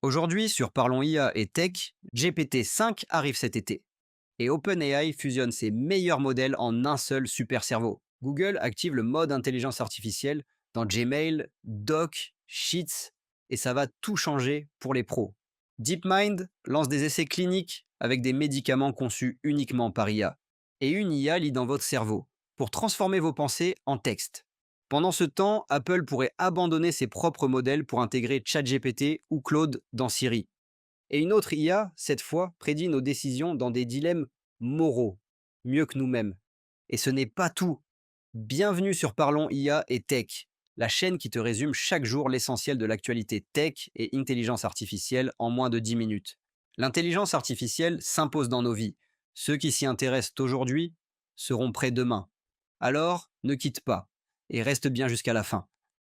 Aujourd'hui, sur Parlons IA et Tech, GPT-5 arrive cet été. Et OpenAI fusionne ses meilleurs modèles en un seul super cerveau. Google active le mode intelligence artificielle dans Gmail, Doc, Sheets, et ça va tout changer pour les pros. DeepMind lance des essais cliniques avec des médicaments conçus uniquement par IA. Et une IA lit dans votre cerveau pour transformer vos pensées en texte. Pendant ce temps, Apple pourrait abandonner ses propres modèles pour intégrer ChatGPT ou Claude dans Siri. Et une autre IA, cette fois, prédit nos décisions dans des dilemmes moraux, mieux que nous-mêmes. Et ce n'est pas tout. Bienvenue sur Parlons IA et Tech, la chaîne qui te résume chaque jour l'essentiel de l'actualité tech et intelligence artificielle en moins de 10 minutes. L'intelligence artificielle s'impose dans nos vies. Ceux qui s'y intéressent aujourd'hui seront prêts demain. Alors, ne quitte pas et reste bien jusqu'à la fin.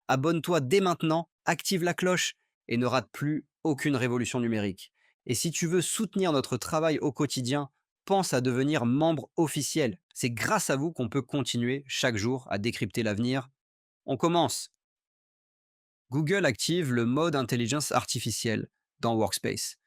Abonne-toi dès maintenant, active la cloche et ne rate plus aucune révolution numérique. Et si tu veux soutenir notre travail au quotidien, pense à devenir membre officiel. C'est grâce à vous qu'on peut continuer chaque jour à décrypter l'avenir. On commence. Google active le mode intelligence artificielle dans Workspace.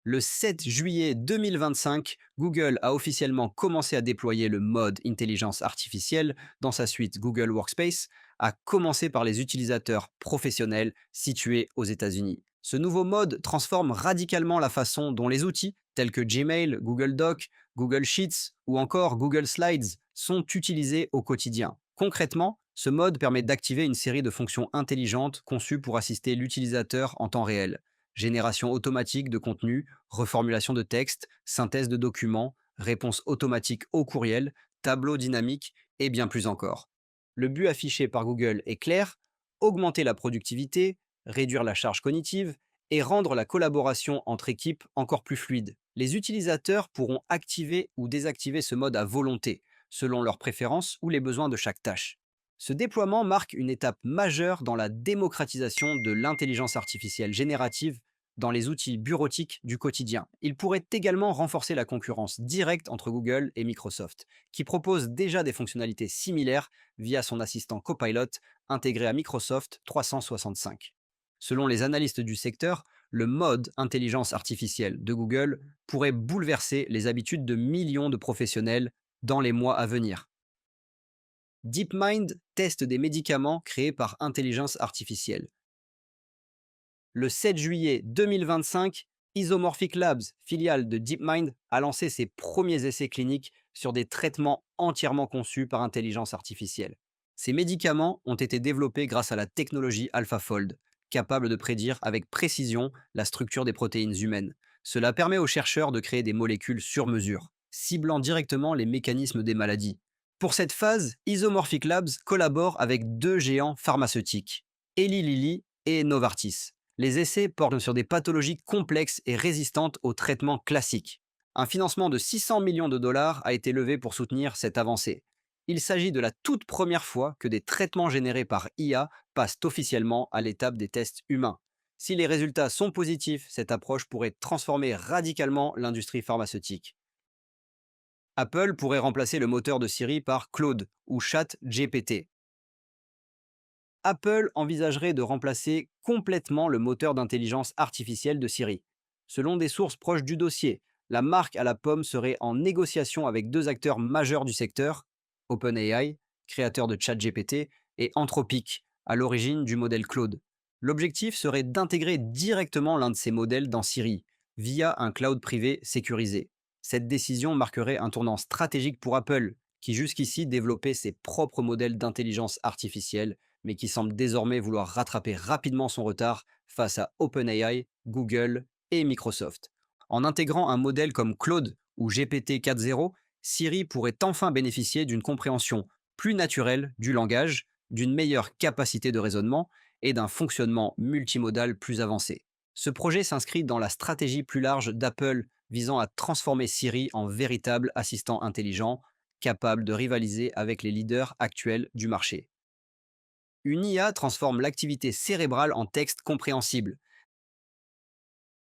Le 7 juillet 2025, Google a officiellement commencé à déployer le mode intelligence artificielle dans sa suite Google Workspace, à commencer par les utilisateurs professionnels situés aux États-Unis. Ce nouveau mode transforme radicalement la façon dont les outils tels que Gmail, Google Docs, Google Sheets ou encore Google Slides sont utilisés au quotidien. Concrètement, ce mode permet d'activer une série de fonctions intelligentes conçues pour assister l'utilisateur en temps réel: génération automatique de contenu, reformulation de texte, synthèse de documents, réponse automatique au courriel, tableau dynamique et bien plus encore. Le but affiché par Google est clair: augmenter la productivité, réduire la charge cognitive et rendre la collaboration entre équipes encore plus fluide. Les utilisateurs pourront activer ou désactiver ce mode à volonté, selon leurs préférences ou les besoins de chaque tâche. Ce déploiement marque une étape majeure dans la démocratisation de l'intelligence artificielle générative dans les outils bureautiques du quotidien. Il pourrait également renforcer la concurrence directe entre Google et Microsoft, qui propose déjà des fonctionnalités similaires via son assistant Copilot intégré à Microsoft 365. Selon les analystes du secteur, le mode intelligence artificielle de Google pourrait bouleverser les habitudes de millions de professionnels dans les mois à venir. DeepMind teste des médicaments créés par intelligence artificielle. Le 7 juillet 2025, Isomorphic Labs, filiale de DeepMind, a lancé ses premiers essais cliniques sur des traitements entièrement conçus par intelligence artificielle. Ces médicaments ont été développés grâce à la technologie AlphaFold, capable de prédire avec précision la structure des protéines humaines. Cela permet aux chercheurs de créer des molécules sur mesure, ciblant directement les mécanismes des maladies. Pour cette phase, Isomorphic Labs collabore avec deux géants pharmaceutiques, Eli Lilly et Novartis. Les essais portent sur des pathologies complexes et résistantes aux traitements classiques. Un financement de 600 millions de dollars a été levé pour soutenir cette avancée. Il s'agit de la toute première fois que des traitements générés par IA passent officiellement à l'étape des tests humains. Si les résultats sont positifs, cette approche pourrait transformer radicalement l'industrie pharmaceutique. Apple pourrait remplacer le moteur de Siri par Claude ou ChatGPT. Apple envisagerait de remplacer complètement le moteur d'intelligence artificielle de Siri. Selon des sources proches du dossier, la marque à la pomme serait en négociation avec deux acteurs majeurs du secteur, OpenAI, créateur de ChatGPT, et Anthropic, à l'origine du modèle Claude. L'objectif serait d'intégrer directement l'un de ces modèles dans Siri, via un cloud privé sécurisé. Cette décision marquerait un tournant stratégique pour Apple, qui jusqu'ici développait ses propres modèles d'intelligence artificielle, mais qui semble désormais vouloir rattraper rapidement son retard face à OpenAI, Google et Microsoft. En intégrant un modèle comme Claude ou GPT 4.0, Siri pourrait enfin bénéficier d'une compréhension plus naturelle du langage, d'une meilleure capacité de raisonnement et d'un fonctionnement multimodal plus avancé. Ce projet s'inscrit dans la stratégie plus large d'Apple visant à transformer Siri en véritable assistant intelligent, capable de rivaliser avec les leaders actuels du marché. Une IA transforme l'activité cérébrale en texte compréhensible.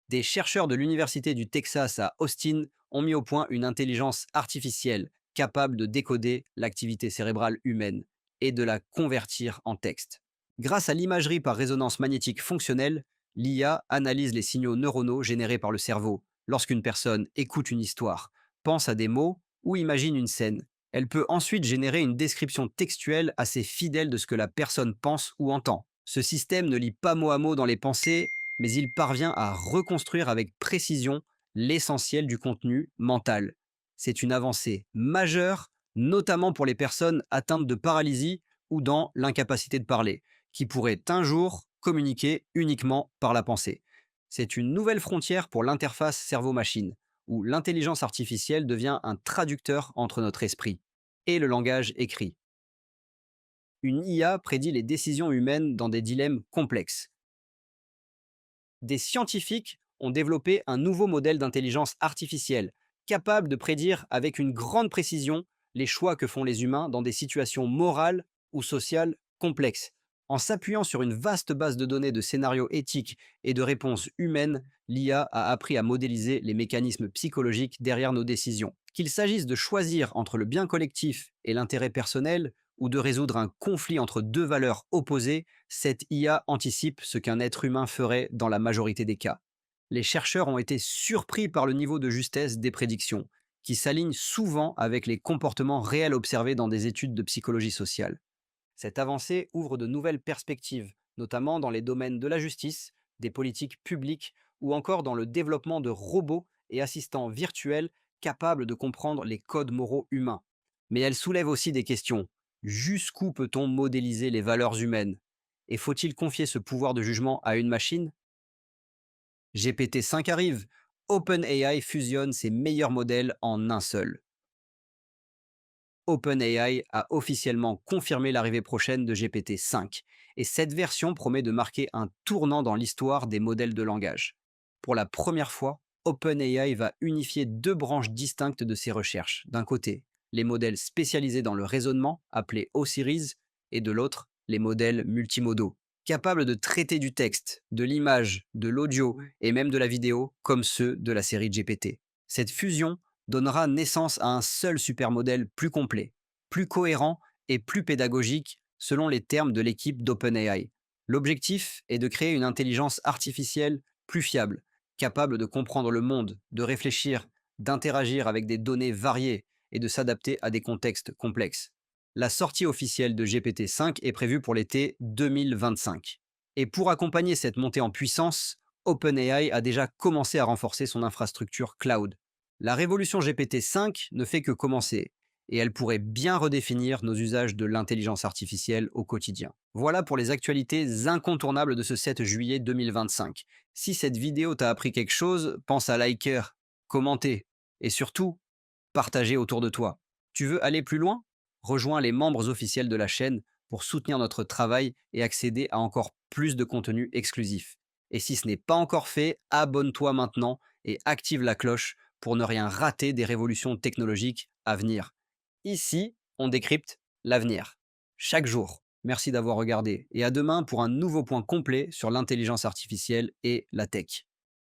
Des chercheurs de l'Université du Texas à Austin ont mis au point une intelligence artificielle capable de décoder l'activité cérébrale humaine et de la convertir en texte. Grâce à l'imagerie par résonance magnétique fonctionnelle, L'IA analyse les signaux neuronaux générés par le cerveau lorsqu'une personne écoute une histoire, pense à des mots ou imagine une scène. Elle peut ensuite générer une description textuelle assez fidèle de ce que la personne pense ou entend. Ce système ne lit pas mot à mot dans les pensées, mais il parvient à reconstruire avec précision l'essentiel du contenu mental. C'est une avancée majeure, notamment pour les personnes atteintes de paralysie ou dans l'incapacité de parler, qui pourraient un jour communiquer uniquement par la pensée. C'est une nouvelle frontière pour l'interface cerveau-machine, où l'intelligence artificielle devient un traducteur entre notre esprit et le langage écrit. Une IA prédit les décisions humaines dans des dilemmes complexes. Des scientifiques ont développé un nouveau modèle d'intelligence artificielle, capable de prédire avec une grande précision les choix que font les humains dans des situations morales ou sociales complexes. En s'appuyant sur une vaste base de données de scénarios éthiques et de réponses humaines, l'IA a appris à modéliser les mécanismes psychologiques derrière nos décisions. Qu'il s'agisse de choisir entre le bien collectif et l'intérêt personnel, ou de résoudre un conflit entre deux valeurs opposées, cette IA anticipe ce qu'un être humain ferait dans la majorité des cas. Les chercheurs ont été surpris par le niveau de justesse des prédictions, qui s'alignent souvent avec les comportements réels observés dans des études de psychologie sociale. Cette avancée ouvre de nouvelles perspectives, notamment dans les domaines de la justice, des politiques publiques ou encore dans le développement de robots et assistants virtuels capables de comprendre les codes moraux humains. Mais elle soulève aussi des questions. Jusqu'où peut-on modéliser les valeurs humaines? Et faut-il confier ce pouvoir de jugement à une machine? GPT-5 arrive. OpenAI fusionne ses meilleurs modèles en un seul. OpenAI a officiellement confirmé l'arrivée prochaine de GPT-5, et cette version promet de marquer un tournant dans l'histoire des modèles de langage. Pour la première fois, OpenAI va unifier deux branches distinctes de ses recherches. D'un côté, les modèles spécialisés dans le raisonnement, appelés O-Series, et de l'autre, les modèles multimodaux, capables de traiter du texte, de l'image, de l'audio et même de la vidéo, comme ceux de la série GPT. Cette fusion donnera naissance à un seul supermodèle plus complet, plus cohérent et plus pédagogique selon les termes de l'équipe d'OpenAI. L'objectif est de créer une intelligence artificielle plus fiable, capable de comprendre le monde, de réfléchir, d'interagir avec des données variées et de s'adapter à des contextes complexes. La sortie officielle de GPT-5 est prévue pour l'été 2025. Et pour accompagner cette montée en puissance, OpenAI a déjà commencé à renforcer son infrastructure cloud. La révolution GPT-5 ne fait que commencer, et elle pourrait bien redéfinir nos usages de l'intelligence artificielle au quotidien. Voilà pour les actualités incontournables de ce 7 juillet 2025. Si cette vidéo t'a appris quelque chose, pense à liker, commenter et surtout, partager autour de toi. Tu veux aller plus loin? Rejoins les membres officiels de la chaîne pour soutenir notre travail et accéder à encore plus de contenu exclusif. Et si ce n'est pas encore fait, abonne-toi maintenant et active la cloche pour ne rien rater des révolutions technologiques à venir. Ici, on décrypte l'avenir. Chaque jour. Merci d'avoir regardé et à demain pour un nouveau point complet sur l'intelligence artificielle et la tech.